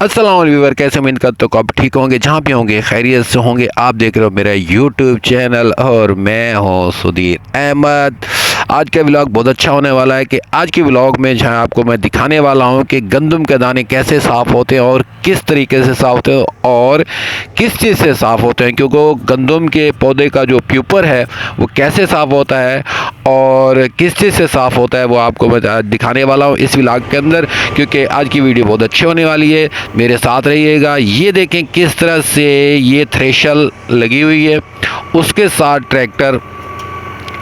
अस्सलाम वालेकुम व्यूअर, कैसे उम्मीद करते हो आप ठीक होंगे, जहाँ भी होंगे खैरियत से होंगे। आप देख रहे हो मेरा यूट्यूब चैनल और मैं हूँ सुधीर अहमद। आज का व्लॉग बहुत अच्छा होने वाला है कि आज के व्लॉग में जहाँ आपको मैं दिखाने वाला हूँ कि गंदम के दाने कैसे साफ़ होते हैं और किस तरीके से साफ़ होते हैं और किस चीज़ से साफ़ होते हैं, क्योंकि गंदम के पौधे का जो प्यूपर है वो कैसे साफ़ होता है और किस चीज़ से साफ़ होता है वो आपको मैं दिखाने वाला हूँ इस व्लॉग के अंदर, क्योंकि आज की वीडियो बहुत अच्छी होने वाली है। मेरे साथ रहिएगा। ये देखें किस तरह से ये थ्रेशर लगी हुई है, उसके साथ ट्रैक्टर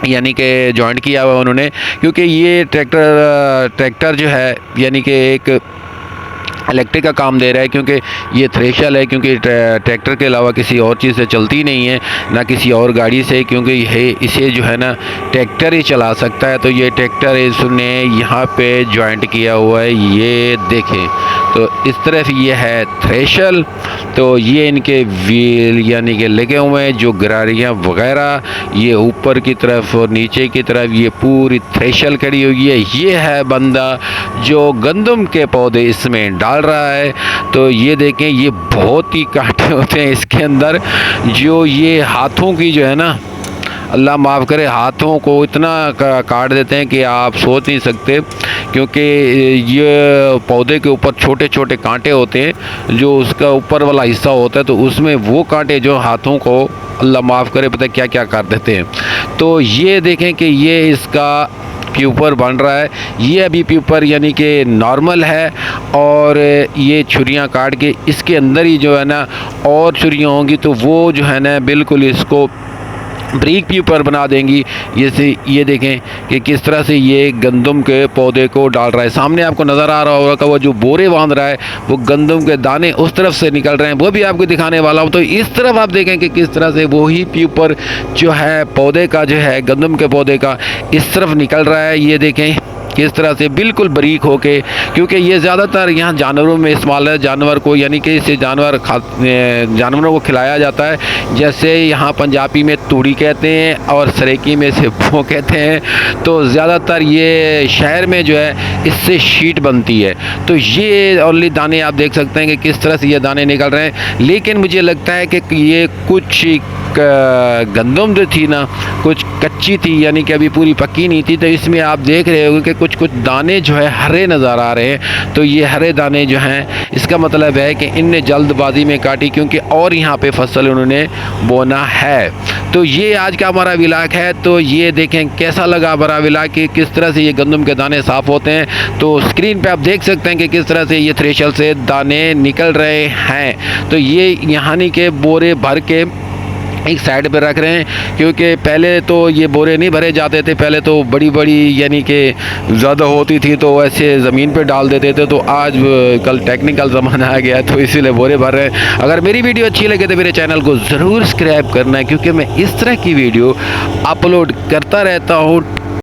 यानी कि जॉइंट किया हुआ उन्होंने, क्योंकि ये ट्रैक्टर जो है यानी कि एक इलेक्ट्रिक का काम दे रहा है, क्योंकि ये थ्रेशर है, क्योंकि ट्रैक्टर के अलावा किसी और चीज़ से चलती नहीं है, ना किसी और गाड़ी से, क्योंकि इसे जो है ना ट्रैक्टर ही चला सकता है। तो ये ट्रैक्टर इसने यहाँ पे जॉइंट किया हुआ है, ये देखें। तो इस तरफ ये है थ्रेशर, तो ये इनके व्हील यानी कि लगे हुए हैं, जो गरारियाँ वगैरह ये ऊपर की तरफ और नीचे की तरफ ये पूरी थ्रेशर खड़ी हुई है। ये है बंदा जो गंदम के पौधे इसमें डाल रहा है। तो ये देखें, ये बहुत ही कांटे होते हैं इसके अंदर, जो ये हाथों की जो है ना, अल्लाह माफ़ करे, हाथों को इतना काट देते हैं कि आप सोच नहीं सकते, क्योंकि ये पौधे के ऊपर छोटे छोटे कांटे होते हैं, जो उसका ऊपर वाला हिस्सा होता है, तो उसमें वो कांटे जो हाथों को अल्लाह माफ़ करे पता क्या क्या कर देते हैं। तो ये देखें कि ये इसका प्यूपर बन रहा है। ये अभी प्यूपर यानी कि नॉर्मल है, और ये छुरियां काट के इसके अंदर ही जो है ना और छुरियां होंगी, तो वो जो है ना बिल्कुल इसको ब्रीक प्यूपर बना देंगी। ये देखें कि किस तरह से ये गंदम के पौधे को डाल रहा है। सामने आपको नज़र आ रहा होगा कि वो जो बोरे बांध रहा है वो गंदम के दाने उस तरफ से निकल रहे हैं, वो भी आपको दिखाने वाला हूँ। तो इस तरफ आप देखें कि किस तरह से वही प्यूपर जो है पौधे का जो है गंदम के पौधे का इस तरफ निकल रहा है। ये देखें किस तरह से बिल्कुल बारीक होके, क्योंकि ये ज़्यादातर यहाँ जानवरों में इस्तेमाल है, जानवर को यानी कि इसे जानवरों को खिलाया जाता है। जैसे यहाँ पंजाबी में तूड़ी कहते हैं और सरेकी में से वो कहते हैं। तो ज़्यादातर ये शहर में जो है इससे शीट बनती है। तो ये ओनली दाने आप देख सकते हैं कि किस तरह से ये दाने निकल रहे हैं। लेकिन मुझे लगता है कि ये कुछ गंदम जो थी ना कुछ कच्ची थी, यानी कि अभी पूरी पक्की नहीं थी। तो इसमें आप देख रहे हो कि कुछ कुछ दाने जो है हरे नज़र आ रहे हैं। तो ये हरे दाने जो हैं इसका मतलब है कि इनने जल्दबाजी में काटी, क्योंकि और यहाँ पे फसल उन्होंने बोना है। तो ये आज का हमारा व्लॉग है। तो ये देखें कैसा लगा हमारा व्लॉग कि किस तरह से ये गंदम के दाने साफ़ होते हैं। तो स्क्रीन पे आप देख सकते हैं कि किस तरह से ये थ्रेशर से दाने निकल रहे हैं। तो ये यहाँ नहीं के बोरे भर के एक साइड पे रख रहे हैं, क्योंकि पहले तो ये बोरे नहीं भरे जाते थे। पहले तो बड़ी बड़ी यानी कि ज़्यादा होती थी तो ऐसे ज़मीन पे डाल देते थे। तो आज कल टेक्निकल ज़माना आ गया, तो इसीलिए बोरे भर रहे हैं। अगर मेरी वीडियो अच्छी लगे तो मेरे चैनल को ज़रूर सब्सक्राइब करना है, क्योंकि मैं इस तरह की वीडियो अपलोड करता रहता हूँ।